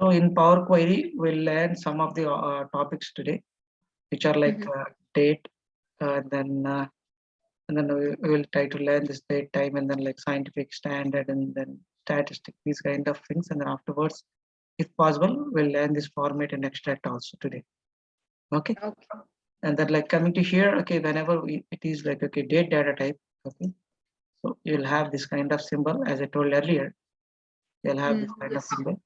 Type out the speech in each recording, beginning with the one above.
So in Power Query, we'll learn some of the topics today, which are like date, and then we will try to learn this date, time, and then like scientific standard, and then statistic, these kind of things. And then afterwards, if possible, we'll learn this format and extract also today. Okay. Okay. And then like coming to here, okay, whenever it is like, okay, date data type, okay. So you'll have this kind of symbol, as I told earlier, you'll have this kind of symbol.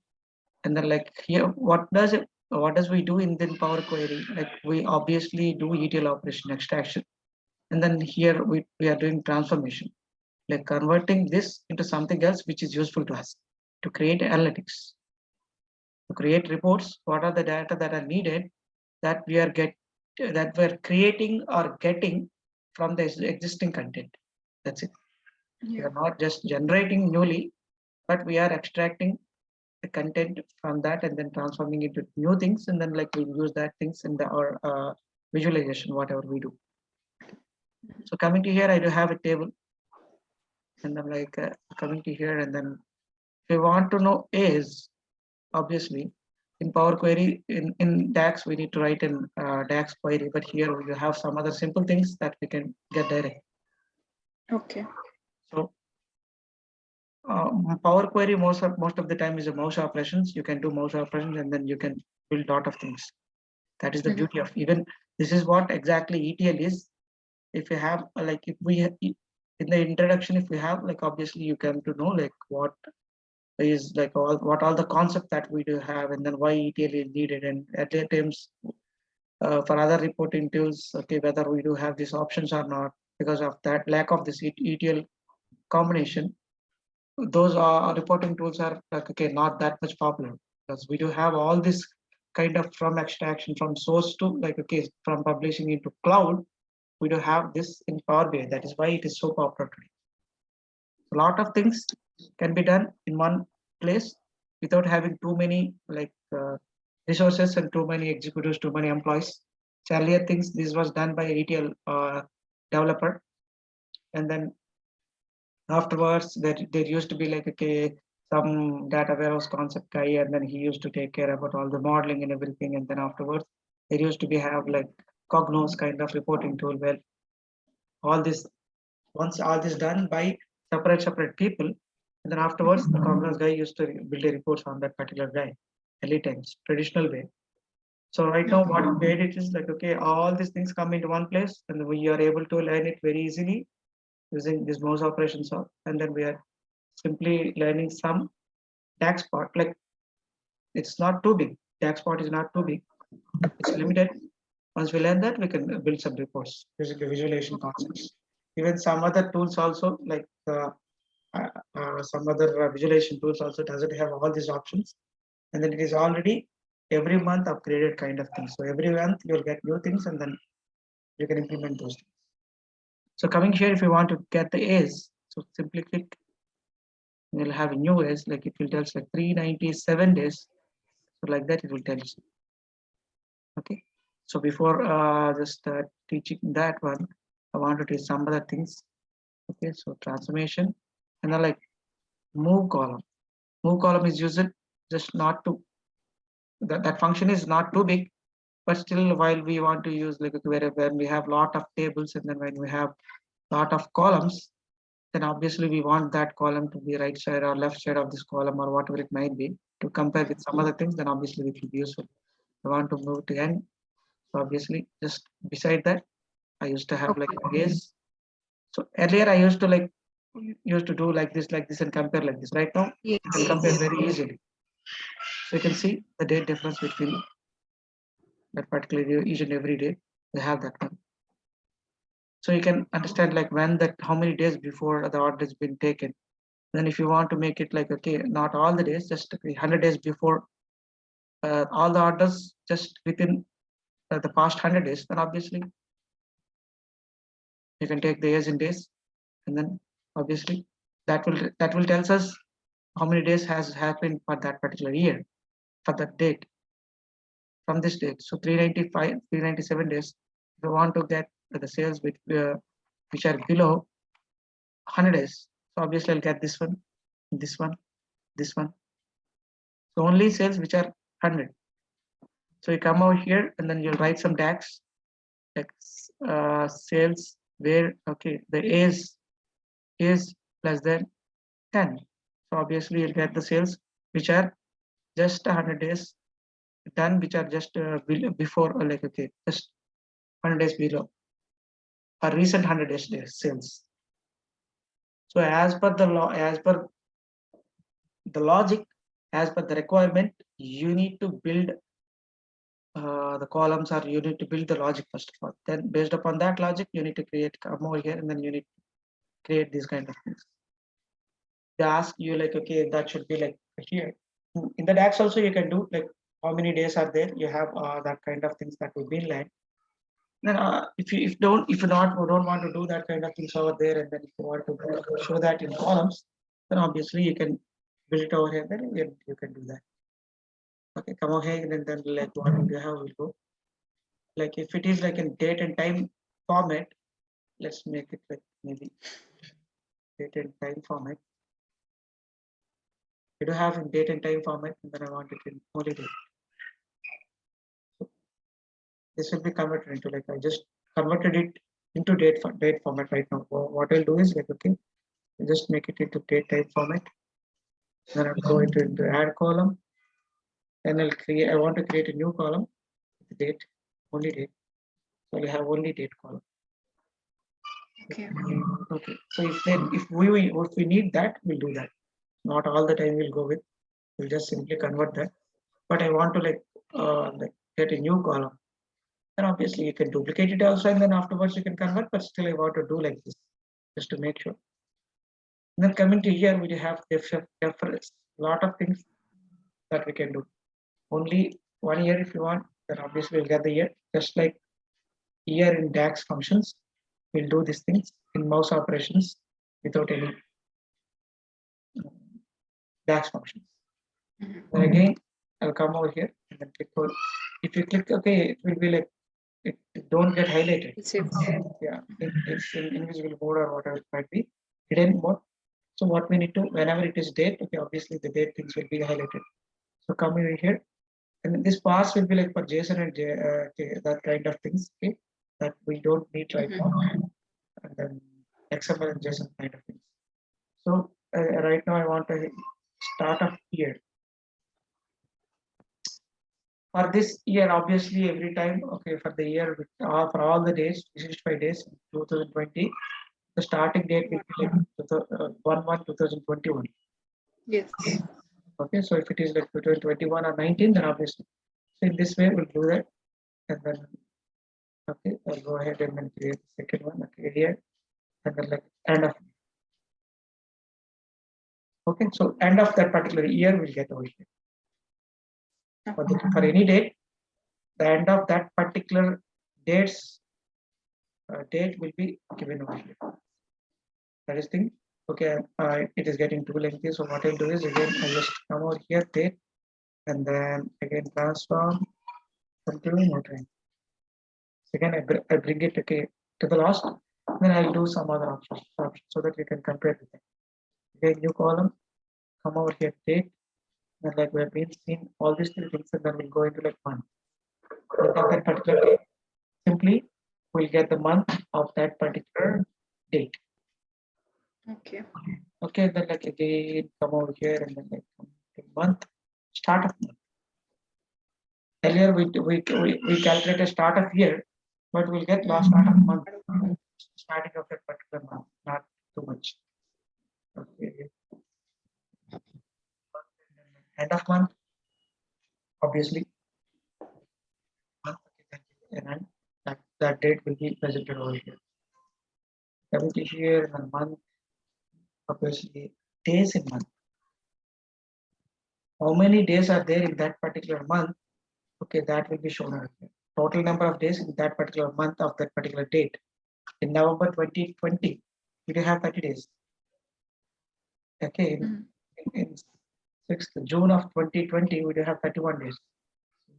And then like here, what does we do in the Power Query? Like we obviously do ETL operation extraction. And then here we are doing transformation, like converting this into something else which is useful to us, to create analytics, to create reports. What are the data that are needed that we're creating or getting from the existing content? That's it. We are not just generating newly, but we are extracting the content from that and then transforming it into new things, and then like we use that things in our visualization, whatever we do. So coming to here, I do have a table, and then like coming to here, and then if we want to know is, obviously in Power Query, in DAX we need to write in DAX query, but here we have some other simple things that we can get direct. Okay. So Power Query most of the time is a mouse operations. You can do mouse operations and then you can build lot of things. That is the beauty of, even this is what exactly ETL is. If you have like, if we in the introduction, if we have like, obviously you come to know like what is like what all the concept that we do have, and then why ETL is needed, and at the times for other reporting tools, okay, whether we do have these options or not, because of that lack of this ETL combination. Those reporting tools are like, okay, not that much popular, because we do have all this kind of from extraction from source to like, okay, from publishing into cloud, we do have this in Power BI. That is why it is so popular today. A lot of things can be done in one place without having too many like resources and too many executives, too many employees. So earlier things, this was done by ETL developer, and then afterwards there used to be like, okay, some data warehouse concept guy, and then he used to take care about all the modeling and everything, and then afterwards there used to be have like Cognos kind of reporting tool, where all this, once all this done by separate people, and then afterwards the Cognos guy used to build a reports on that particular guy, early times, traditional way. So right now what we made it is like, okay, all these things come into one place, and we are able to learn it very easily using this mouse operations, and then we are simply learning some DAX part. Like it's not too big. DAX part is not too big. It's limited. Once we learn that, we can build some reports using the visualization concepts. Even some other tools also, like some other visualization tools also doesn't have all these options, and then it is already every month upgraded kind of thing. So every month you'll get new things, and then you can implement those things. So coming here, if you want to get the A's, so simply click. You'll have a new A's, like it will tell us like 397 days. So like that, it will tell you. Okay. So before just teaching that one, I want to do some other things. Okay. So transformation, and then like move column. Move column is used just not to, that function is not too big, but still while we want to use like when we have lot of tables, and then when we have lot of columns, then obviously we want that column to be right side or left side of this column or whatever it might be, to compare with some other things, then obviously it will be useful. I want to move to end. So obviously just beside that, I used to have like A's. So earlier I used to do like this and compare like this. Right now you can compare very easily. So you can see the date difference between that particular each and every day. We have that one. So you can understand like when that, how many days before the order has been taken. Then if you want to make it like, okay, not all the days, just 100 days before all the orders, just within the past 100 days, then obviously you can take the years in days, and then obviously that will tells us how many days has happened for that particular year, for that date, from this date. So 395, 397 days. If you want to get the sales which are below 100 days, so obviously I'll get this one, this one, this one. So only sales which are 100. So you come over here and then you'll write some tags like sales where the A is less than 10. So obviously you'll get the sales which are just 100 days done, which are just before just 100 days below or recent 100 days sales. So as per the law, as per the logic, as per the requirement, you need to build the columns, or you need to build the logic first of all. Then based upon that logic, you need to come over here and then you need to create these kind of things. They ask you like, okay, that should be like here. In the DAX also you can do like how many days are there. You have that kind of things that will be in line. Then if you don't want to do that kind of things over there, and then if you want to show that in columns, then obviously you can build it over here. Then you can do that. Okay, come over here and then like what you have will go. Like if it is like in date and time format, let's make it like maybe date and time format. You do have in date and time format, and then I want it in only date. So this will be converted into like I just converted it into date format right now. So what I'll do is like okay, I'll just make it into date type format. Then I'll go into add column. Then I want to create a new column with date, only date. So we have only date column. Okay. Okay. So if we need that, we'll do that. Not all the time we'll go with. We'll just simply convert that. But I want to like get a new column. Then obviously you can duplicate it also, and then afterwards you can convert. But still, I want to do like this just to make sure. And then coming to here, we have reference. Lot of things that we can do. Only 1 year if you want, then obviously we'll get the year. Just like year in DAX functions, we'll do these things in mouse operations without any DAX functions. Then again, I'll come over here and then click on. If you click OK, it will be like it don't get highlighted. Yeah, it's in invisible mode or whatever it might be, hidden mode. So what we need to, whenever it is date, okay, obviously the date things will be highlighted. So come over here, and this parse will be like for JSON and that kind of things, okay, that we don't need right now, and then XML and JSON kind of things. So right now I want to start of year. For this year, obviously every time, okay, for the year for all the days, 65 days, 2020, the starting date will be like 1/1/2021. Yes. Okay, so if it is like 2021 or 19, then obviously, so in this way we'll do that, and then okay, I'll go ahead and then create the second one, okay, here, and then like end of. Okay, so end of that particular year will get over here. For any date, the end of that particular date's date will be given over here. That is thing. Okay, it is getting too lengthy. So what I'll do is again I just come over here, date, and then again transform continue more time. So again I bring it okay to the last. Then I'll do some other options so that we can compare with it. Again, new column, come over here, date, and like we have been seeing all these three things, and then we'll go into like month. Look at that particular date. Simply we'll get the month of that particular date. Okay. Okay, then like again come over here and then like come to month, start of month. Earlier we calculate a start of year, but we'll get last start of month, starting of that particular month, not too much. Okay. End of month, obviously. Month, and then that date will be presented over here. Coming to here, and month, obviously days in month. How many days are there in that particular month? Okay, that will be shown over here. Total number of days in that particular month of that particular date. In November 2020, we do have 30 days. Okay, in 6th June of 2020, we do have 31 days.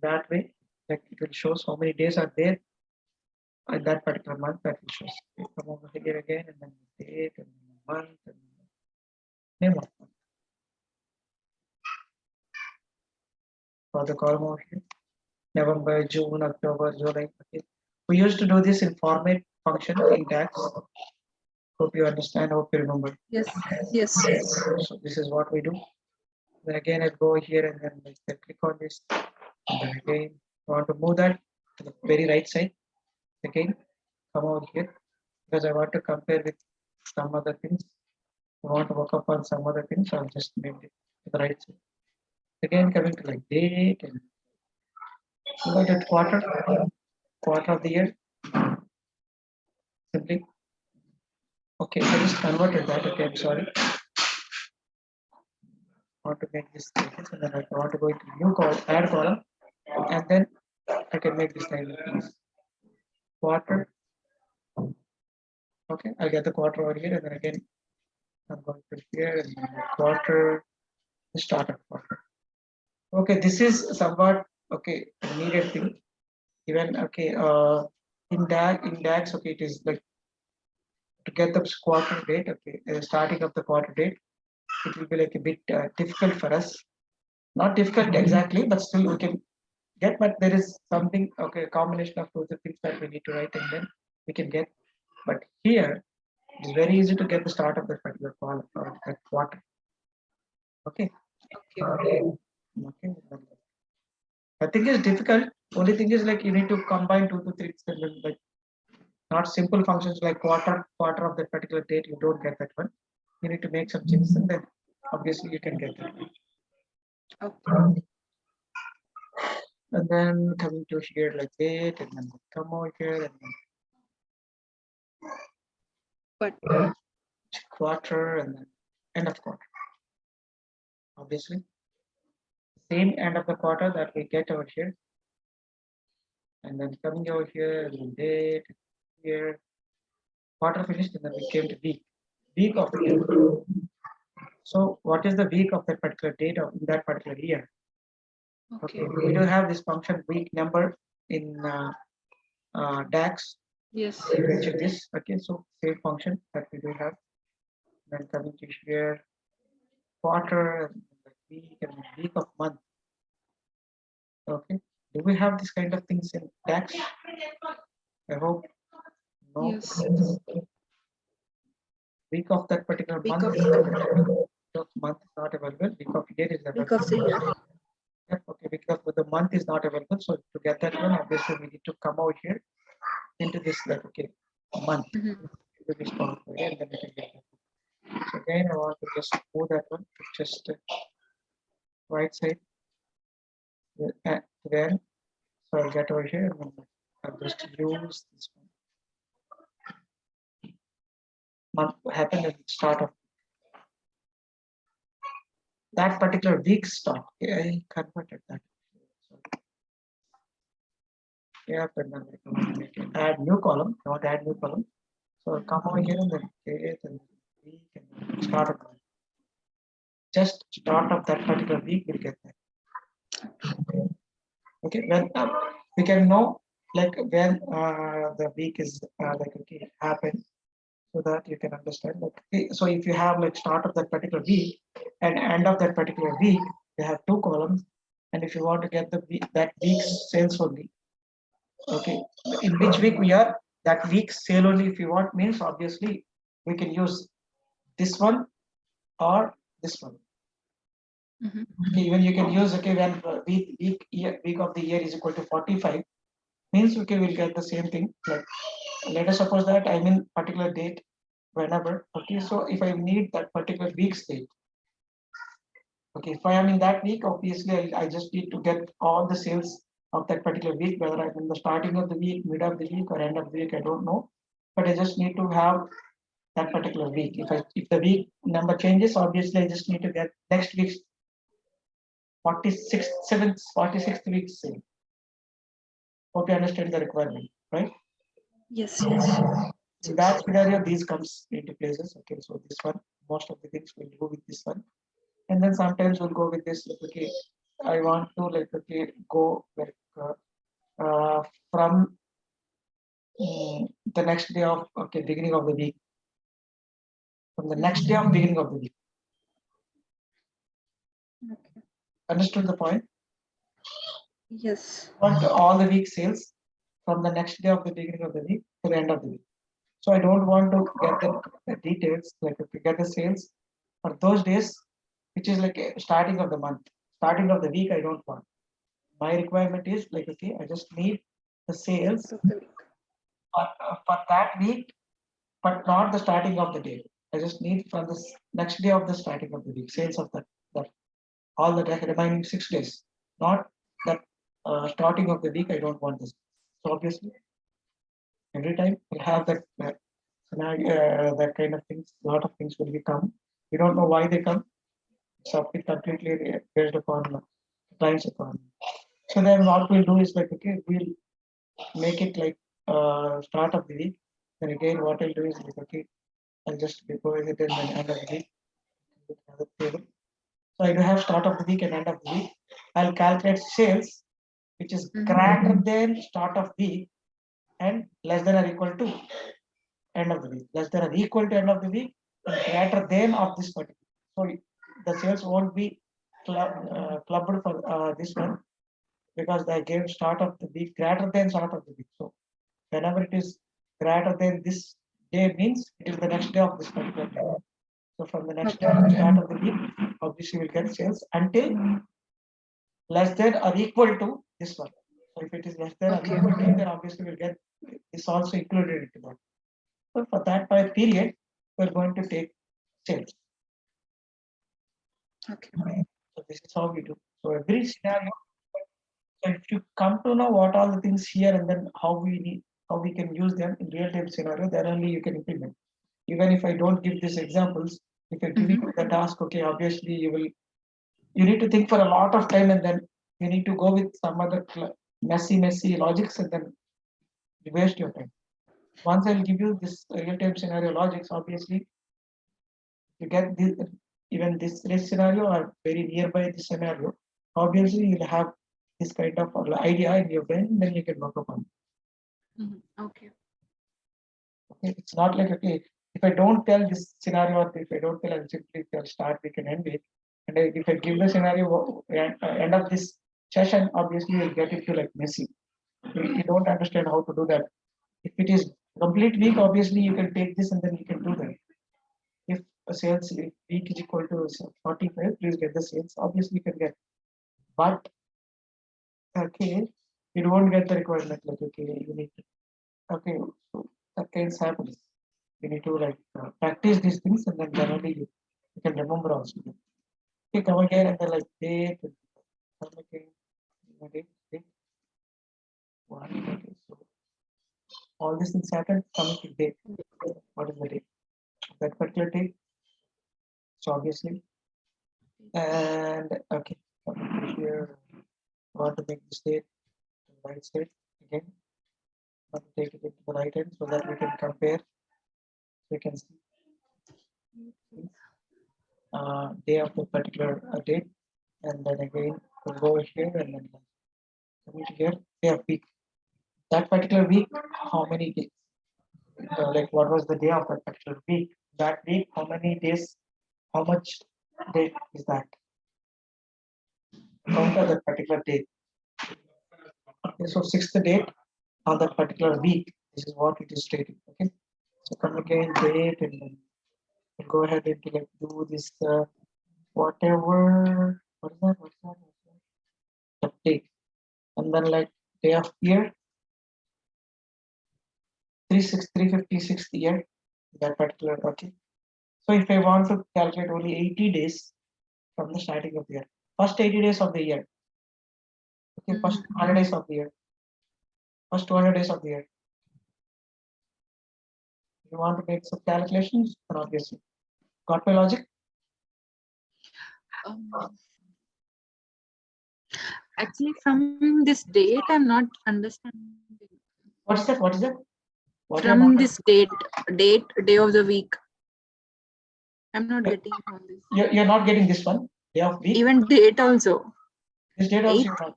That way, like it will show how many days are there in that particular month. That will show. Okay, come over here again, and then date and month and name of month. for the column over here. November, June, October, July. Okay. We used to do this in format function in DAX. Hope you understand, hope you remember. Yes. Yes. So this is what we do. Then again, I go here and then I click on this. And then again, I want to move that to the very right side. Again, come over here because I want to compare with some other things. I want to work upon some other things. So I'll just move it to the right side. Again, coming to like date and look at quarter of the year. Simply. Okay, I just converted that. Okay, I'm sorry. I want to make this like this, and then I want to go into new column, add column, and then I can make this like this. Quarter. Okay, I'll get the quarter over here, and then again I'm going to here and then quarter, the start of quarter. Okay, this is somewhat okay needed thing. Even okay, in DAX, okay, it is like to get the quarter date. Okay, starting of the quarter date, it will be like a bit difficult for us. Not difficult exactly, but still we can get. But there is something okay, a combination of both the things that we need to write, and then we can get. But here, it's very easy to get the start of that particular column or that quarter. Okay. Okay. Okay. I think it's difficult. Only thing is like you need to combine 2 to 3 like not simple functions like quarter of that particular date. You don't get that one. You need to make some changes, and then obviously you can get that one. Okay. And then coming to here like date, and then come over here and But then quarter, and then end of quarter. Obviously, same end of the quarter that we get over here, and then coming over here and then date here, quarter finished, and then we came to week of the year. So what is the week of that particular date of that particular year? okay. Okay, we do have this function week number in DAX. Yes. You mentioned this. Okay, so same function that we do have. Then coming to here, quarter, and week, and week of month. Okay, do we have this kind of things in DAX? I hope no. Yes. Week of that particular Week month. of- Month is not available. Week of year is available. Week of the year. Yep, okay, because the month is not available. So to get that one, obviously we need to come over here into this like okay month. Mhm. To this point here, and then we can get that. So again, I want to just move that one to just right side there. So I'll get over here and then I'll just use this one. Month happened at the start of that particular week start. Okay, I converted that. Yeah, and then I can make it add new column. Not add new column. So I'll come over here and then date and week and then start of month. Just start of that particular week, we'll get that. Okay, when we can know like when the week is like okay happened, so that you can understand. Like, okay, so if you have like start of that particular week and end of that particular week, you have 2 columns. And if you want to get the that week's sales only, okay, in which week we are, that week's sale only if you want means obviously we can use this one or this one. Mhm. Okay, even you can use okay when week of the year is equal to 45 means okay we'll get the same thing. Like let us suppose that I'm in particular date whenever. Okay, so if I need that particular week's date, okay, if I am in that week, obviously I just need to get all the sales of that particular week, whether I'm in the starting of the week, mid of the week, or end of the week, I don't know. But I just need to have that particular week. If the week number changes, obviously I just need to get next week's 46th week sale. Hope you understand the requirement, right? Yes. Yes. In that scenario, these comes into places. Okay, so this one, most of the things we'll do with this one. And then sometimes we'll go with this, like, okay, I want to like, okay, go like from the next day of, okay, beginning of the week. From the next day of beginning of the week. Okay. Understood the point? Yes. want all the week sales from the next day of the beginning of the week to the end of the week. So I don't want to get the details, like if you get the sales for those days, which is like starting of the month, starting of the week, I don't want. My requirement is like, okay, I just need the sales Of the week. for that week, but not the starting of the day. I just need from the next day of the starting of the week, sales of that all the remaining 6 days, not that starting of the week. I don't want this. So obviously, every time we'll have that scenario, that kind of things. A lot of things will become. We don't know why they come. So it completely based upon client's economy. So then what we'll do is like, okay, we'll make it like start of the week. Then again, what I'll do is like, okay, I'll just go with it in the end of the week. So I do have start of the week and end of the week. I'll calculate sales, which is greater than start of week and less than or equal to end of the week. Less than or equal to end of the week and greater than of this particular. So the sales won't be clubbed for this one because they gave start of the week greater than start of the week. So whenever it is greater than this day means it is the next day of this particular day. So from the next day of the start of the week, obviously we'll get sales until less than or equal to this one. So if it is less than or equal to, then obviously we'll get this also included into that. So for that period, we're going to take sales. Okay. So this is how we do. So every scenario. So if you come to know what all the things here and then how we can use them in real time scenario, then only you can implement. Even if I don't give these examples, if I give you the task, okay, obviously you need to think for a lot of time and then you need to go with some other messy logics and then you waste your time. Once I'll give you this real time scenario logics, obviously you get this, even this scenario or very nearby this scenario, obviously you'll have this kind of idea in your brain, then you can work upon it. Okay. Okay, it's not like, okay, if I don't tell this scenario or if I don't tell, I'll simply tell start week and end week. And if I give the scenario end of this session, obviously you'll get into like messy. You don't understand how to do that. If it is complete week, obviously you can take this and then you can do that. If a sales week is equal to 45, please get the sales. Obviously you can get. But okay, you won't get the requirement like, okay, you need to, okay, so that kind of happens. You need to like practice these things and then generally you can remember also. Okay, come again and then like date, come again, date, one, okay, so all these things happen, coming to date. What is the date? That particular date. So obviously, and okay, here want to make this date right side again. Take it into the right hand so that we can compare. We can see day of the particular date, and then again we'll go here and then come here. Day of week. That particular week, how many days? Like what was the day of that particular week? That week, how many days? How much date is that? Count that particular date. Okay, so sixth date on that particular week. This is what it is stating. Okay, so come again date and then we'll go ahead and like do this whatever. What is that? What's that? The date and then like day of year 356th year that particular. Okay, so if I want to calculate only 80 days from the starting of the year, first 80 days of the year, okay, first 100 days of the year, first 200 days of the year, you want to make some calculations, then obviously got my logic. Actually, from this date, I'm not understanding. What is that? What is that? What From this day of the week, I'm not getting on this. You're not getting this one, day of week. Even date also. This date also you're not.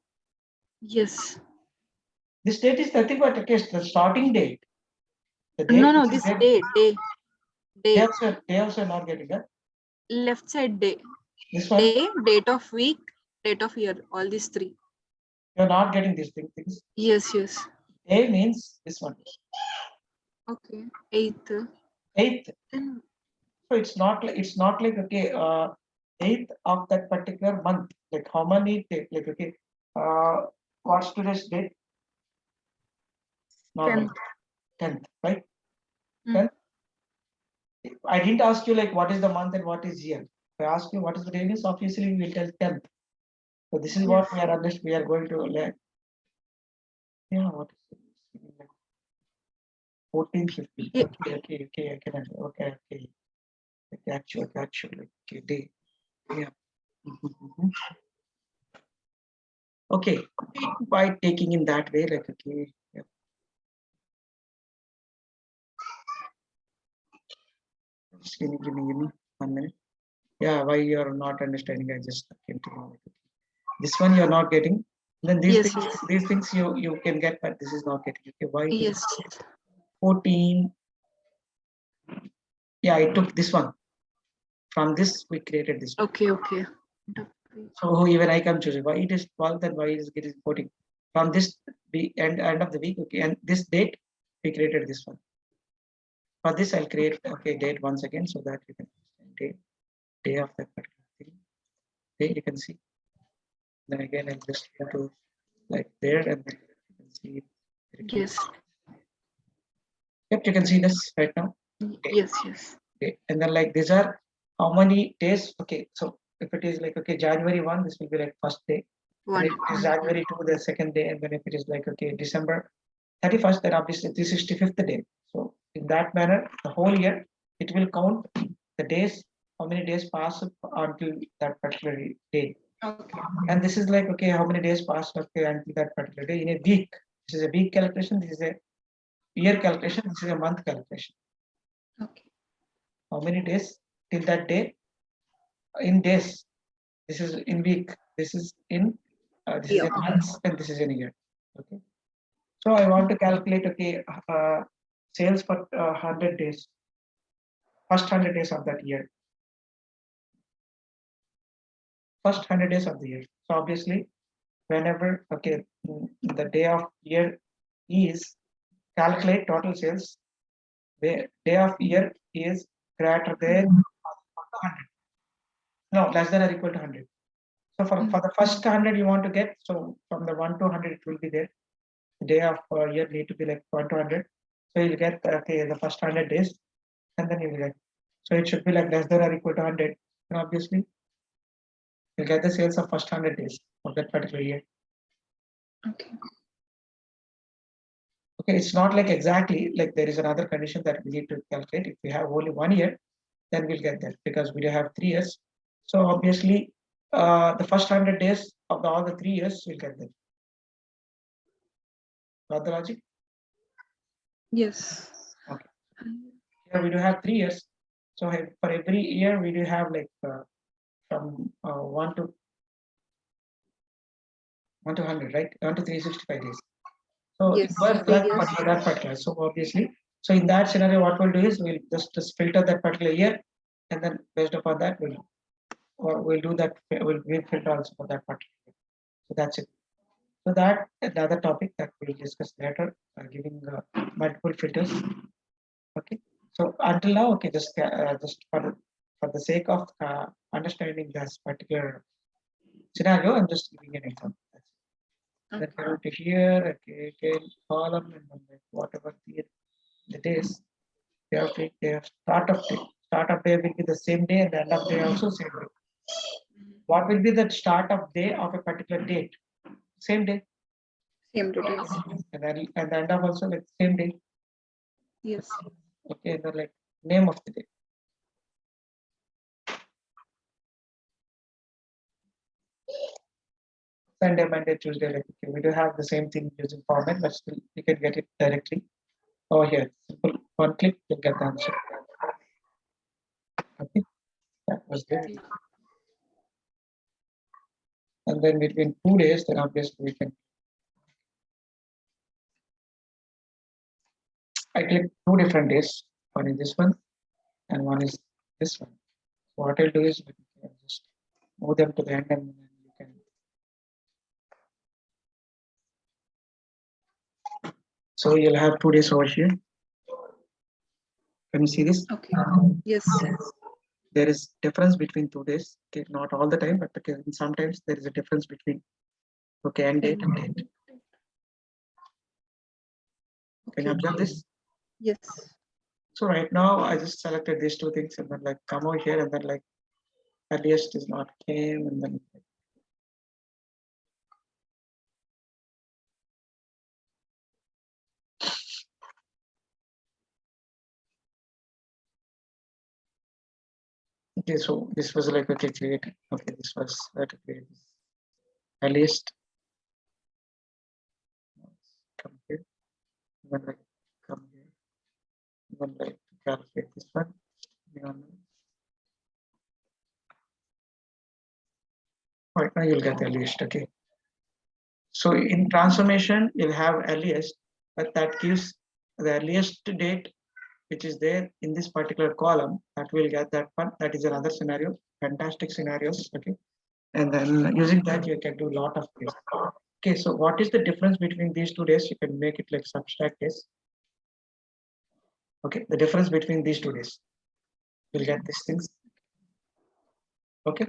Yes. This date is nothing but okay, the starting date. The date No, this day. Day also not getting that. Left side day. This one. Day, date of week, date of year. All these three. You're not getting these things. Yes. Day means this one. Okay. 8th. 8th. Then So it's not like okay, 8th of that particular month. Like how many day? Like okay, what's today's date? Normal 10th, right? Mm. 10th. I didn't ask you like what is the month and what is year. If I ask you what is the day means, obviously we will tell 10th. So this is what we are going to learn. Yeah, what is it? 1450. Yeah. Okay, I can okay. I got you. Okay, day. Yeah. Mhm. Okay, by taking in that way, like okay, yeah. Just give me 1 minute. Yeah, why you are not understanding? I just came to know. This one you are not getting. Then Yes. these things you can get, but this is not getting. Okay, why? It is Yes. 14. Yeah, I took this one. From this we created this one. Okay. So even I can choose why it is 12th and why it is getting 14. From this end of the week, okay, and this date we created this one. For this I'll create okay date once again so that you can day of that particular thing. Day you can see. Then again I'll just go to like there and then you can see it. Yes. Yep, you can see this right now. Yes. Okay, and then like these are how many days. Okay, so if it is like okay January 1, this will be like first day. And if it is January 2, the second day, and then if it is like okay December 31st, then obviously 365th day. So in that manner, the whole year it will count the days, how many days pass until that particular day. Okay. And this is like okay, how many days pass okay, until that particular day in a week. This is a week calculation. This is a year calculation. This is a month calculation. Okay. How many days till that day in days? This is in week. This is in this is in months, and this is in a year. Okay. So I want to calculate okay sales for 100 days. First 100 days of that year. First 100 days of the year. So obviously, whenever okay the day of year is calculate total sales. The day of year is greater than 100. No, less than or equal to 100. So for the first 100 you want to get, so from the 1 to 100 it will be there. The day of year need to be like 1 to 100. So you'll get okay the first 100 days, and then you will get. So it should be like less than or equal to 100. And obviously you get the sales of first 100 days of that particular year. Okay. Okay, it's not like exactly like there is another condition that we need to calculate. If we have only 1 year, then we'll get that because we have 3 years. So obviously, the first 100 days of all the 3 years we'll get that. Got the logic? Yes. Okay. Here we do have 3 years. So for every year we do have like from 1 to 100, right? 1 to 365 days. So Yes, it works 3 that years. that particular. So obviously, so in that scenario, what we'll do is we'll just filter that particular year, and then based upon that we'll do that. We'll filter also for that particular year. So that's it. So that another topic that we'll discuss later, giving multiple filters. Okay. So until now, okay, just for the sake of understanding this particular scenario, I'm just giving an example. That's it. Then Okay. go to here, okay, again column and then like whatever the days they have start of day. Start of day will be the same day and the end of day also same day. What will be the start of day of a particular date? Same day. Same today. And then and the end of also like same day. Yes. Okay, and then like name of the day. Sunday, Monday, Tuesday, like okay, we do have the same thing using format, but still you can get it directly over here. Simple one click, you'll get the answer. Okay, that was there. And then between 2 days, then obviously we can. I click 2 different days. One is this one, and one is this one. So what I'll do is just move them to the end, and then you can So you'll have 2 days over here. Can you see this? Okay. Yes. There is difference between 2 days. Okay, not all the time, but okay, sometimes there is a difference between end date and date. Can you Okay. observe this? Yes. So right now I just selected these 2 things and then like come over here and then like earliest is not came and then okay, so this was like okay, create. Okay, this was to create this earliest. Come here, then like come here, then like calculate this one. Right now you'll get the earliest. Okay. So in transformation, you'll have earliest, but that gives the earliest date which is there in this particular column. That will get that one. That is another scenario. Fantastic scenarios. Okay. And then using that, you can do a lot of things. Okay. So what is the difference between these 2 days? You can make it like subtract days. Okay. The difference between these 2 days. You'll get these things. Okay.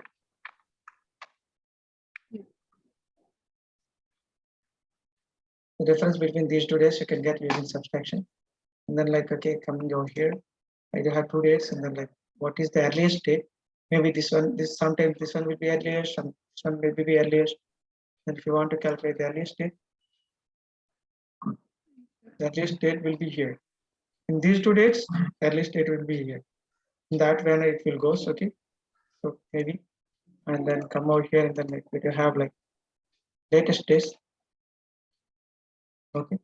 The difference between these 2 days you can get using subtraction. And then like, okay, coming over here, I do have 2 days and then like, what is the earliest date? Maybe this one, sometimes this one will be earliest, this one will be earliest. And if you want to calculate the earliest date will be here. In these 2 dates, earliest date will be here. In that when it will go, okay. So maybe, and then come over here and then like we can have like latest days. Okay.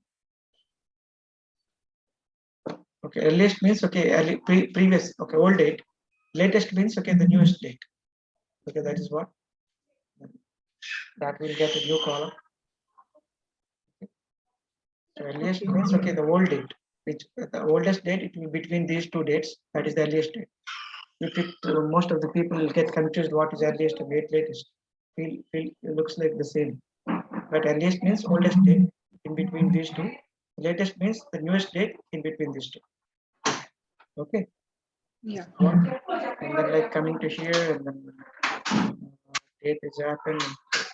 Okay, earliest means okay, early previous, okay, old date. Latest means okay, the newest date. Okay, that is what that will get a new column. Okay. So earliest means okay, the old date, which the oldest date it will be between these 2 dates. That is the earliest date. If it most of the people will get confused what is earliest and latest. Feel it looks like the same, but earliest means oldest date in between these 2. Latest means the newest date in between these 2. Okay. Yeah. And then like coming to here and then date is happened.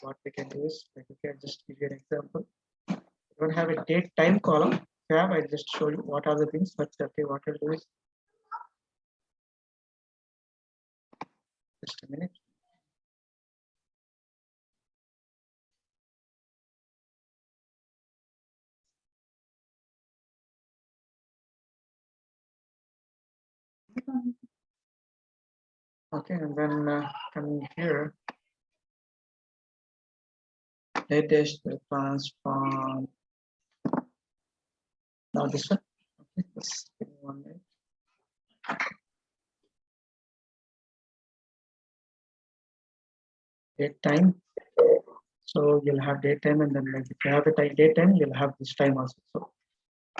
What we can do is like okay, I'll just give you an example. I don't have a date time column. Yeah, I just show you what are the things. But okay, what I'll do is just a minute. Okay, and then coming here, latest transform. Now this one. Okay, just give me 1 minute. Date time. So you'll have date time, and then like if you have the date time, you'll have this time also. So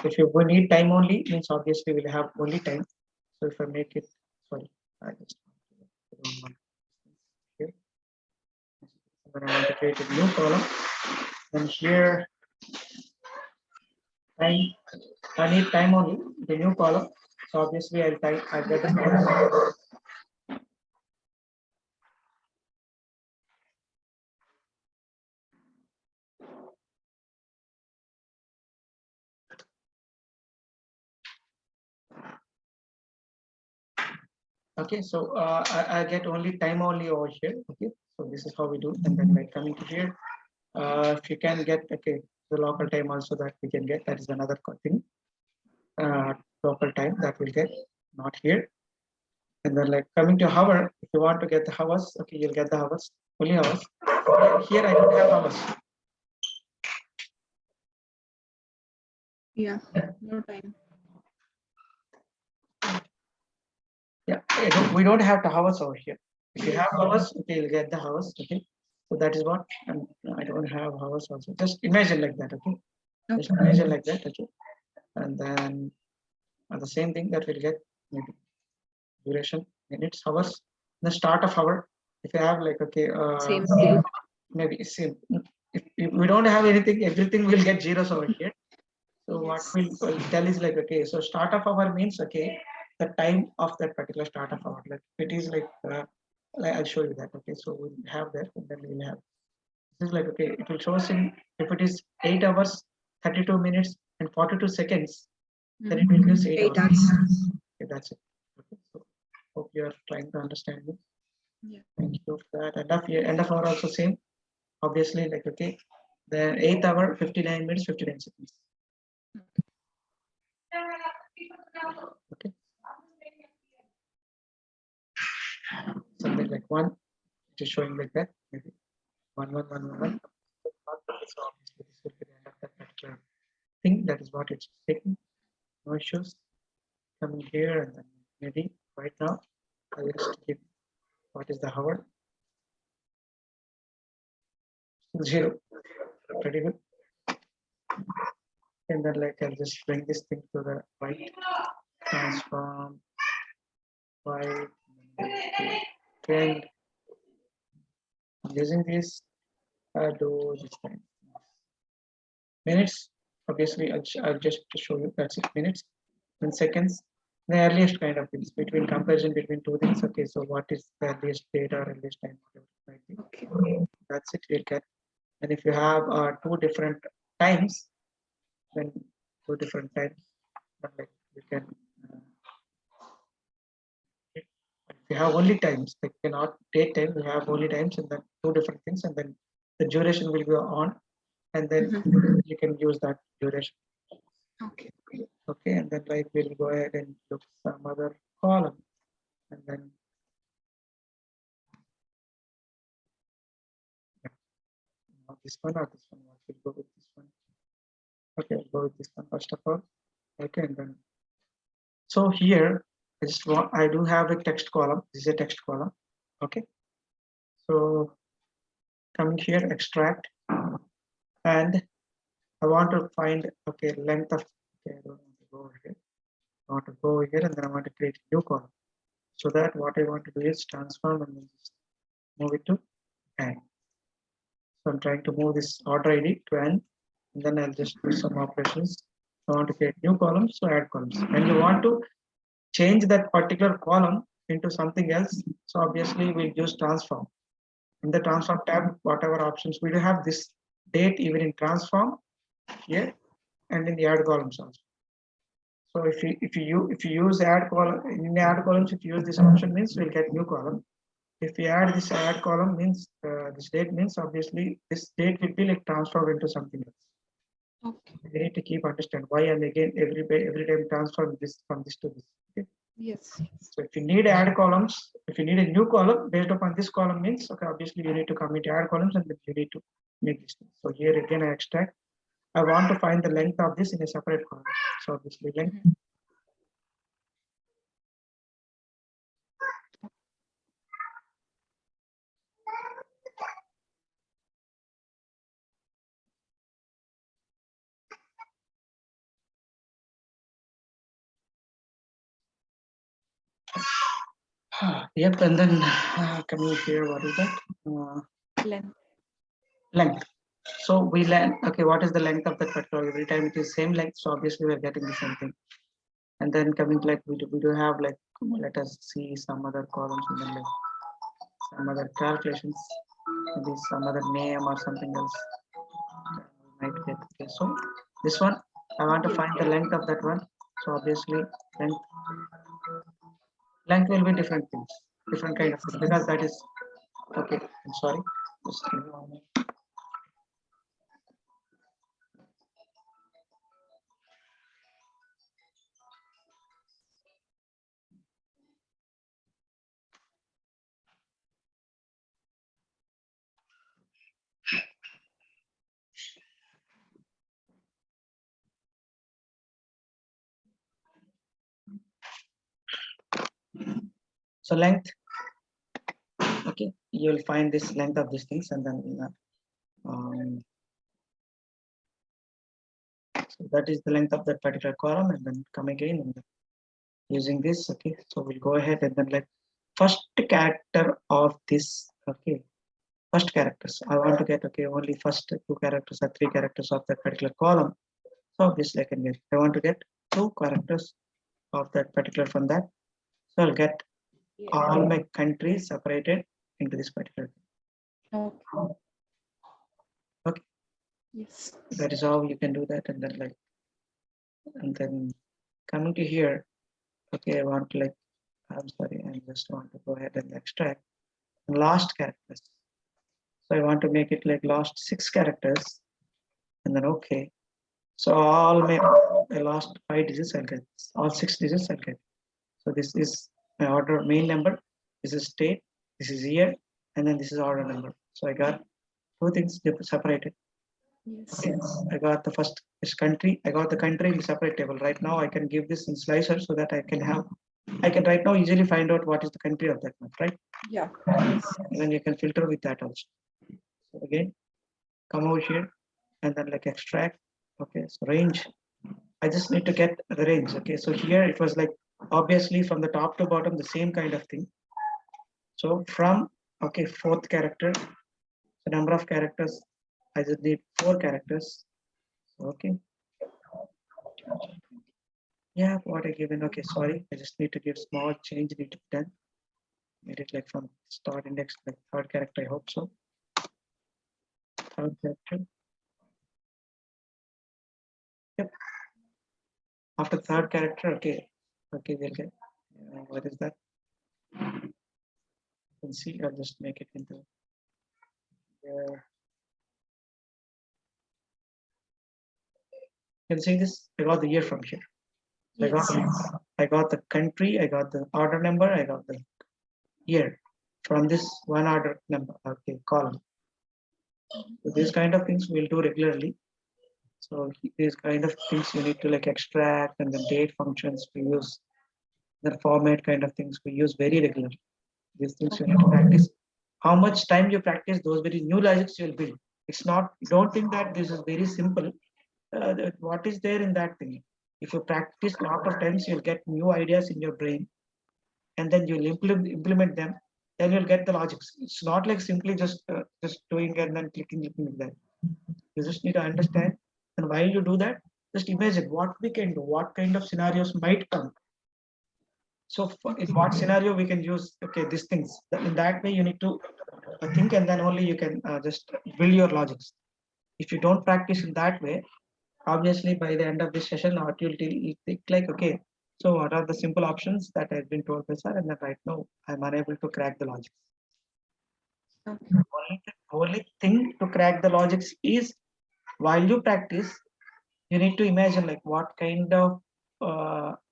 if you need time only, means obviously we'll have only time. So if I make it, sorry, I just here. When I want to create a new column, then here time, I need time only, the new column. So obviously I'll type, I'll get the column. Okay, so I get only time only over here. Okay, so this is how we do. And then like coming to here, if you can get okay the local time also that we can get, that is another thing. Local time that will get not here. And then like coming to hour, if you want to get the hours, okay, you'll get the hours, only hours. Here I don't have hours. Yeah. No time. Yeah, we don't have the hours over here. If you have hours, okay, you'll get the hours. Okay, so that is what I don't have hours also. Just imagine like that. Okay, just imagine like that. Okay, and then the same thing that we'll get maybe duration, minutes, hours, the start of hour. If you have like okay, Same. maybe same. If we don't have anything, everything will get zeros over here. So what Yes. we'll tell is like, okay, so start of hour means, okay, the time of that particular start of hour. Like it is like I'll show you that. Okay, so we'll have that, and then we'll have this is like, okay, it will show us in if it is 8 hours, 32 minutes, and 42 seconds, then it will use 8 8 hours. hours. Okay, that's it. Okay, so hope you are trying to understand this. Yeah. Thank you for that. End of hour also same. Obviously, like, okay, the 8th hour, 59 minutes, 59 seconds. Okay. Something like one, it is showing like that, maybe 1 1 1 1 1. So obviously this will be the end of that particular thing. That is what it's taking. No issues. Coming here and then maybe right now, I just give what is the hour? 0. Pretty good. And then like I'll just bring this thing to the right, transform right, trend. Using this, do this thing. Minutes. Obviously, I'll just show you. That's it. Minutes and seconds. The earliest kind of things between comparison between two things. Okay, so what is the earliest date or earliest time? Whatever. Okay. That's it. We'll get. And if you have two different times, then two different times, but like you can. If you have only times, like cannot date time, you have only times, and then two different things, and then the duration will go on, and then you can use that duration. Okay. Okay, and then like we'll go ahead and look some other column, and then not this one or this one. We'll go with this one. Okay, I'll go with this one first of all. Okay, and then so here I do have a text column. This is a text column. Okay, so coming here, extract, and I want to find length of. Okay, I don't want to go over here. I want to go over here, and then I want to create a new column. So that what I want to do is transform and then just move it to n. So I'm trying to move this order ID to n, and then I'll just do some operations. I want to create new columns, so add columns. When you want to change that particular column into something else, so obviously we'll use transform. In the transform tab, whatever options we do have this date even in transform here and in the add columns also. So if you use add column in the add columns, if you use this option means we'll get new column. If we add this add column means this date means obviously this date will be like transformed into something else. Okay. We need to keep understand why and again every time transform this from this to this. Okay. Yes. So if you need add columns, if you need a new column based upon this column means okay, obviously you need to commit add columns and then you need to make this. So here again I extract. I want to find the length of this in a separate column. So obviously length. Yep, and then coming here, what is that? Length. Length. So we learn, okay, what is the length of that particular? Every time it is same length, so obviously we're getting the same thing. And then coming like we do have like, let us see some other columns and then like some other calculations, maybe some other name or something else. Might get okay. So this one, I want to find the length of that one. So obviously length will be different things, different kind of things, because that is okay. I'm sorry. Just give me one minute. So length, okay, you'll find this length of these things, and then so that is the length of that particular column, and then come again and then using this. Okay, so we'll go ahead and then like first character of this. Okay, first characters. I want to get okay only first two characters or three characters of that particular column. So obviously I can get, I want to get 2 characters of that particular from that. So I'll get Yeah. all my countries separated into this particular. Okay. Okay. Yes. That is how you can do that. And then like, and then coming to here, okay, I want to like, I'm sorry, I just want to go ahead and extract last characters. So I want to make it like last 6 characters and then okay. So all my last 5 digits I'll get, all 6 digits I'll get. So this is my order main number, this is state, this is year, and then this is order number. So I got 2 things separated. Yes. Okay. I got the first is country. I got the country in separate table. Right now I can give this in slicer so that I can right now easily find out what is the country of that month, right? Yeah. Yes. And then you can filter with that also. So again, come over here and then like extract. Okay, so range. I just need to get the range. Okay, so here it was like obviously from the top to bottom the same kind of thing. So from okay, 4th character, the number of characters, I just need 4 characters. Okay. Yeah, what I given. Okay, sorry. I just need to give small change need to be done. Made it like from start index like 3rd character. I hope so. 3rd character. Yep. After 3rd character, okay. Okay, we'll get what is that? You can see, I'll just make it into you can see this. I got the year from here. So Yes. I got the country, I got the order number, I got the year from this one order number. Okay, column. So these kind of things we'll do regularly. So these kind of things you need to like extract and the date functions we use, the format kind of things we use very regularly. These things you need to practice. How much time you practice those very new logics you'll build. It's not, don't think that this is very simple. What is there in that thing? If you practice a lot of times, you'll get new ideas in your brain and then you'll implement them. Then you'll get the logics. It's not like simply just doing and then clicking like that. You just need to understand. And while you do that, just imagine what we can do, what kind of scenarios might come. So in what scenario we can use, okay, these things. In that way, you need to think and then only you can just build your logics. If you don't practice in that way, obviously by the end of this session, what you'll think like, okay, so what are the simple options that I've been told by sir, and then right now I'm unable to crack the logics. Okay. Only thing to crack the logics is while you practice, you need to imagine like what kind of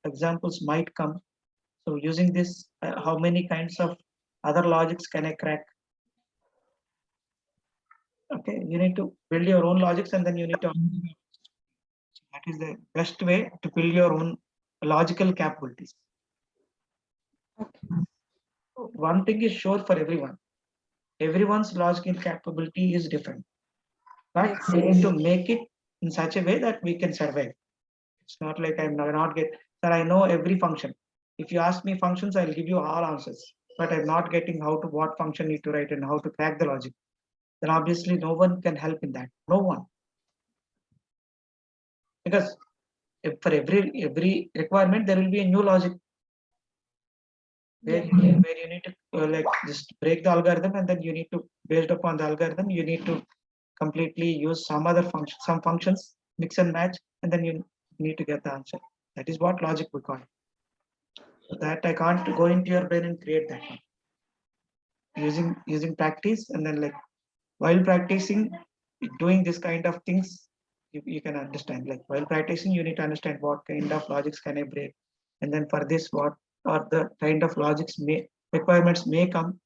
examples might come. So using this, how many kinds of other logics can I crack? Okay, you need to build your own logics and then you need to. That is the best way to build your own logical capabilities. Okay. One thing is sure for everyone. Everyone's logical capability is different. But Yes. we need to make it in such a way that we can survive. It's not like I'm not get that I know every function. If you ask me functions, I'll give you all answers. But I'm not getting how to what function need to write and how to crack the logic. Then obviously no one can help in that. No one. Because if for every requirement there will be a new logic where you need to like just break the algorithm and then you need to based upon the algorithm you need to completely use some other function, some functions, mix and match, and then you need to get the answer. That is what logic we call. So that I can't go into your brain and create that one. Using practice and then like while practicing doing this kind of things you can understand like while practicing you need to understand what kind of logics can I break and then for this what are the kind of logics may requirements may come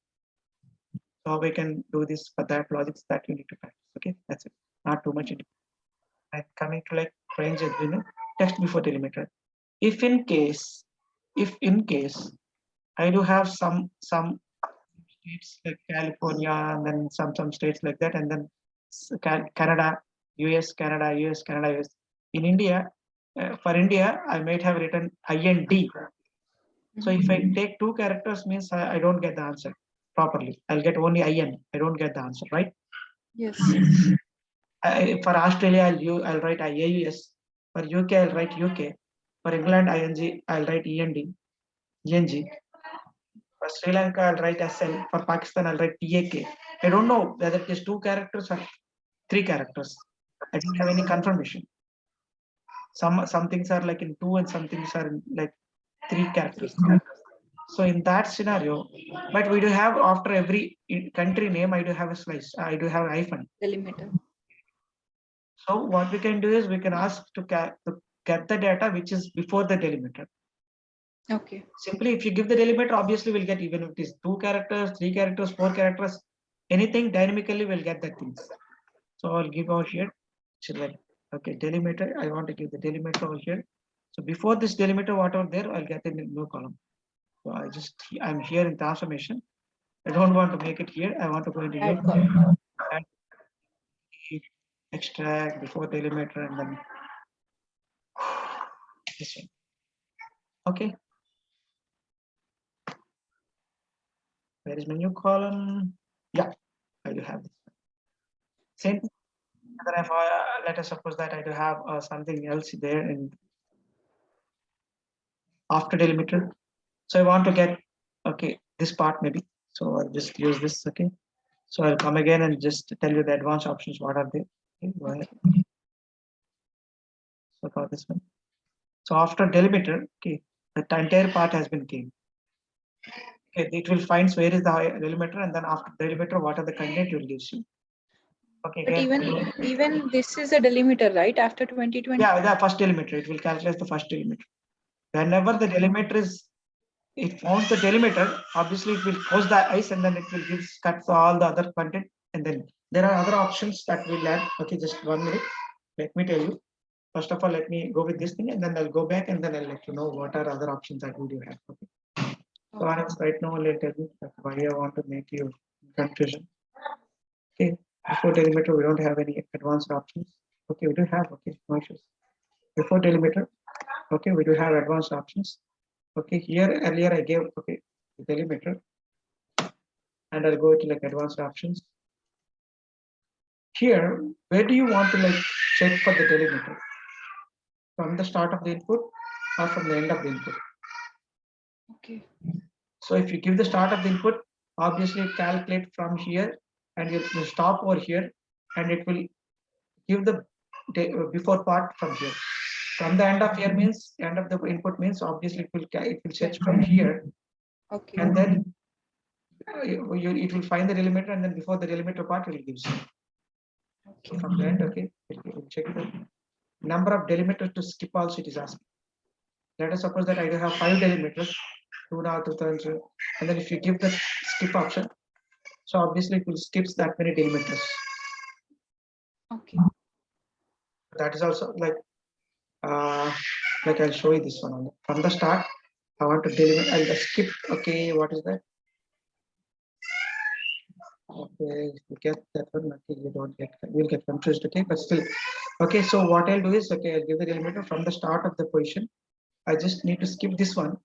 so we can do this for that logics that you need to practice. Okay, that's it. Not too much into and coming to like range agreement text before delimiter. If in case I do have some states like California and then some states like that, and then Canada, US, Canada, US, Canada, US. In India, for India, I might have written IND. So if I take 2 characters, means I don't get the answer properly. I'll get only IN. I don't get the answer, right? Yes. For Australia, I'll write IAUS. For UK, I'll write UK. For England, ING, I'll write ENG. For Sri Lanka, I'll write SL. For Pakistan, I'll write PAK. I don't know whether it is 2 characters or 3 characters. I don't have any confirmation. Some things are like in 2 and some things are in like 3 characters. So in that scenario, but we do have after every country name, I do have a slice. I do have hyphen. Delimiter. So what we can do is we can ask to get the data which is before the delimiter. Okay. Simply, if you give the delimiter, obviously we'll get even if it is 2 characters, 3 characters, 4 characters, anything dynamically we'll get that things. So I'll give over here. So like, okay, delimiter. I want to give the delimiter over here. So before this delimiter, whatever there, I'll get in a new column. So I'm here in transformation. I don't want to make it here. I want to go into Add new column. and extract before delimiter and then this one. Okay. Where is my new column? Yeah, I do have this. Same thing. And then if let us suppose that I do have something else there in after delimiter. So I want to get okay this part maybe. So I'll just use this. Okay. So I'll come again and just tell you the advanced options. What are they? Okay, go ahead. So for this one. So after delimiter, okay, the entire part has been gained. Okay, it will find where is the delimiter, and then after delimiter, what are the content it will give you. Okay, But even this is a delimiter, right? After 2020. Yeah, the first delimiter, it will calculate the first delimiter. Whenever the delimiter is, it founds the delimiter, obviously it will close the eyes and then it will give cuts all the other content, and then there are other options that will add. Okay, just 1 minute. Let me tell you. First of all, let me go with this thing and then I'll go back and then I'll let you know what are other options that we do have. Okay. So right now, let me tell you why I want to make you confusion. Okay, before delimiter, we don't have any advanced options. Okay, we do have, okay, no issues. Before delimiter, okay, we do have advanced options. Okay, here earlier I gave, okay, the delimiter, and I'll go to like advanced options. Here, where do you want to like check for the delimiter? From the start of the input or from the end of the input? Okay. So if you give the start of the input, obviously calculate from here and you will stop over here and it will give the before part from here. From the end of here means end of the input means obviously it will search from here. Okay. And then it will find the delimiter and then before the delimiter part it will give you. So from the end, okay, we'll check the number of delimiters to skip also it is asking. Let us suppose that I do have 5 delimiters, 2 now, 2,000, and then if you give the skip option, so obviously it will skip that many delimiters. Okay. That is also like I'll show you this one only. From the start, I want to delimit. I'll just skip. Okay, what is that? Okay, if you get that one, okay, you don't get, we'll get confused. Okay, but still, okay. So what I'll do is, okay, I'll give the delimiter from the start of the position. I just need to skip this one,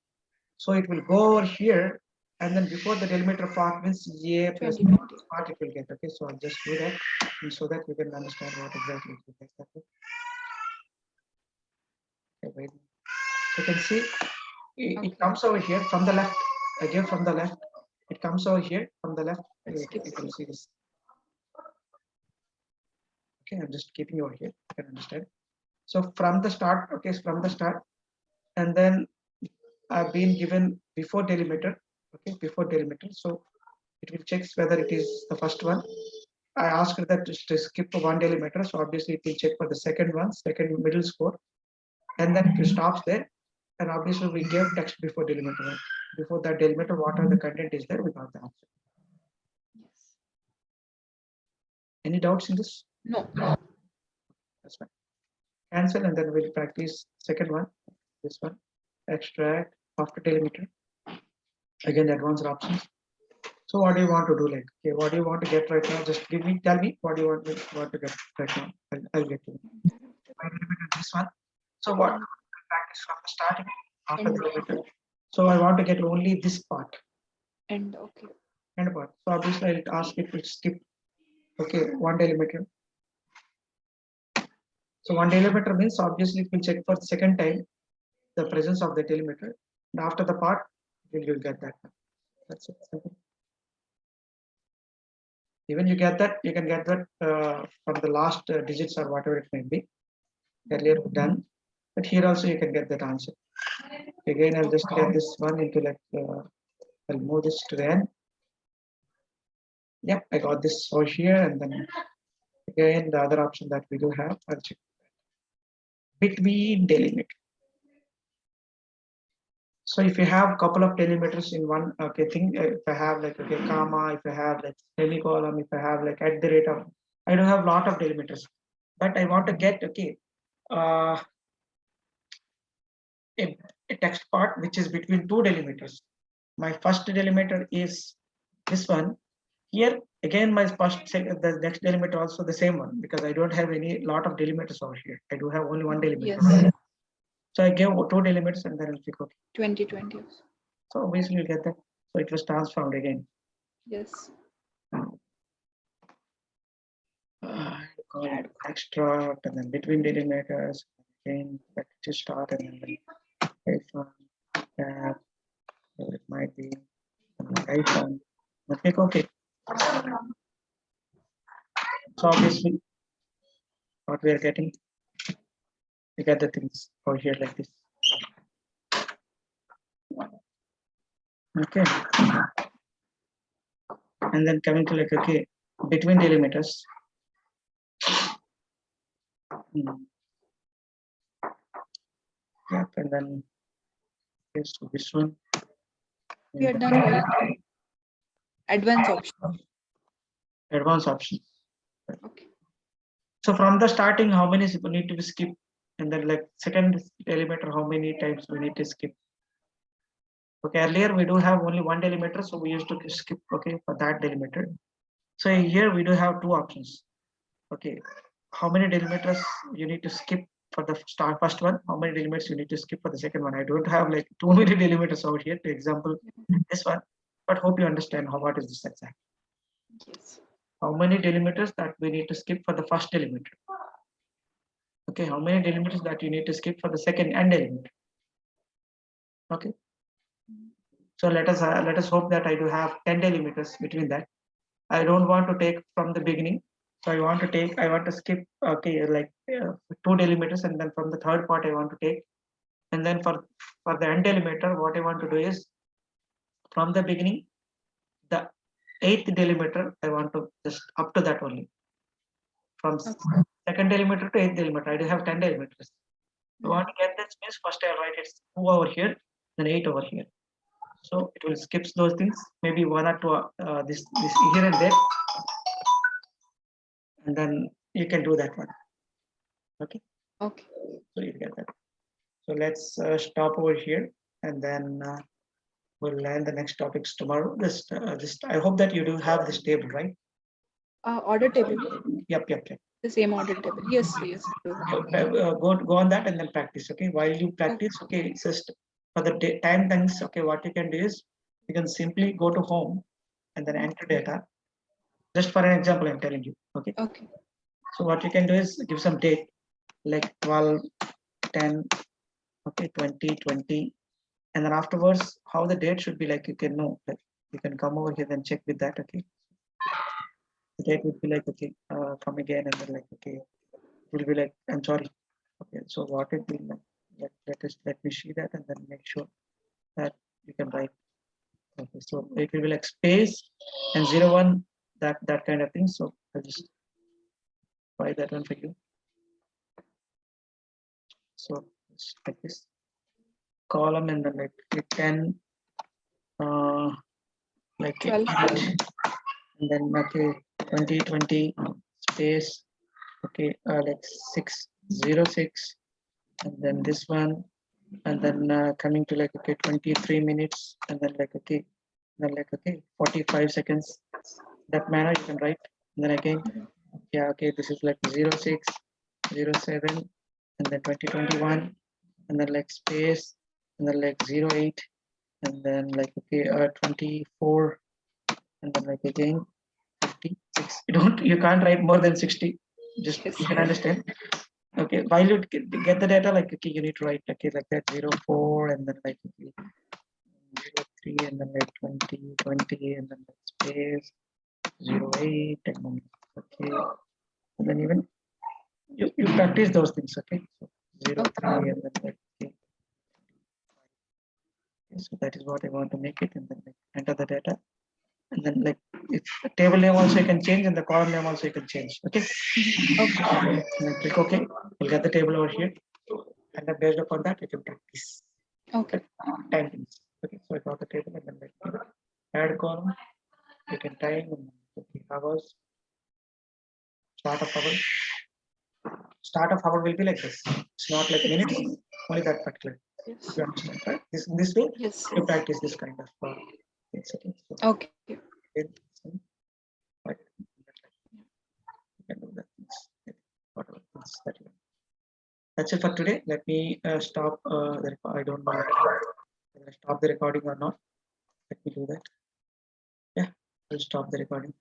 so it will go over here, and then before the delimiter part means A plus part it will get. Okay, so I'll just do that, and so that you can understand what exactly it will get. Okay, wait. You can see it comes over here from the left. Again, from the left, it comes over here from the left. You can see this. Okay, I'm just keeping over here. You can understand. So from the start, okay, from the start, and then I've been given before delimiter. Okay, before delimiter. So it will check whether it is the first one. I asked that to skip one delimiter. So obviously it will check for the second one, second middle score, and then it stops there. And obviously we gave text before delimiter. Before that delimiter, what are the content is there, we got the answer. Yes. Any doubts in this? No. That's fine. Cancel and then we'll practice second one. This one. Extract after delimiter. Again, advanced options. So what do you want to do? Like, okay, what do you want to get right now? Just tell me what do you want to get right now. I'll get to it. This one. So what practice from the starting after the delimiter. So I want to get only this part. And okay. End part. So obviously I'll ask it to skip. Okay, one delimiter. So one delimiter means obviously it will check for the second time the presence of the delimiter, and after the part you'll get that. That's it. Simple. Even you get that, you can get that from the last digits or whatever it may be. Earlier done, but here also you can get that answer. Again, I'll just get this one into like I'll move this to the end. Yep, I got this over here, and then again the other option that we do have, I'll check between delimiter. So if you have a couple of delimiters in one thing, if I have like comma, if I have like semicolon, if I have like at the rate of, I do have a lot of delimiters, but I want to get uh, a text part which is between two delimiters. My first delimiter is this one. Here again, my the next delimiter also the same one, because I don't have any lot of delimiters over here. I do have only one delimiter. Yes. So I gave two delimiters and then I'll click OK. 2020. So obviously you'll get that. So it was transformed again. Yes. Call it extract, and then between delimiters again back to start, and then tab, so it might be iPhone. Click OK. So obviously what we are getting, we get the things over here like this. Okay. And then coming to like between delimiters. Yep, and then here's this one. We are done with advanced option. Advanced options. Okay. So from the starting, how many need to be skipped, and then like second delimiter, how many times we need to skip? Okay, earlier we do have only one delimiter, so we used to skip for that delimiter. So here we do have two options. Okay, how many delimiters you need to skip for the first one? How many delimiters you need to skip for the second one? I don't have like too many delimiters over here. To example, this one, but hope you understand what is this exact. Yes. How many delimiters that we need to skip for the first delimiter? Okay, how many delimiters that you need to skip for the second and delimiter? Okay. So let us hope that I do have 10 delimiters between that. I don't want to take from the beginning. So I want to skip like 2 delimiters, and then from the third part I want to take. And then for the end delimiter, what I want to do is from the beginning, the 8th delimiter, I want to just up to that only. From second delimiter to 8th delimiter, I do have 10 delimiters. I want to get this means first I'll write it 2 over here, then 8 over here. So it will skip those things, maybe 1 or 2 this here and there, and then you can do that one. Okay. Okay. So you get that. So let's stop over here, and then we'll learn the next topics tomorrow. Just I hope that you do have this table, right? Order table. Yep. The same order table. Yes. Go on that and then practice. Okay. While you practice, okay, it's just for the time things. Okay, what you can do is you can simply go to home and then enter data. Just for an example, I'm telling you. Okay. Okay. So what you can do is give some date like 12, 10, okay, 20, 20, and then afterwards how the date should be, like you can know, like you can come over here and check with that. Okay, the date would be like come again, and then like it will be like, I'm sorry. Okay, so what it will like, let me see that and then make sure that you can write. Okay, so it will be like space and 01, that kind of thing. So I'll just try that one for you. So it's like this column, and then like 10 like 12. 8, and then 20 space, okay, like 606, and then this one, and then coming to like 23 minutes, and then like then like 45 seconds. That manner you can write, and then again, yeah, okay, this is like 06, 07, and then 2021, and then like space, and then like 08, and then like 24, and then like again 56. You can't write more than 60. Just Yes. you can understand. Okay, while you get the data, like okay, you need to write okay like that 04 and then like okay, 03 and then like 20 and then like space 08 and then okay, and then even you practice those things. Okay, so 03 and then like okay, so that is what I want to make it, and then like enter the data, and then like if the table name also you can change and the column name also you can change. Okay, Okay. and then click OK. You'll get the table over here, and then based upon that you can practice Okay. time things. Okay, so I got the table and then like add column. You can time and okay, hours. Start of hour. Start of hour will be like this. It's not like minutes. Only that particular. Yes. You understand, right? This way Yes. you practice this kind of things. Okay. So Okay. right, you can do that. Whatever things that you. That's it for today. Let me stop. I don't know whether I stop the recording or not. Let me do that. Yeah, I'll stop the recording.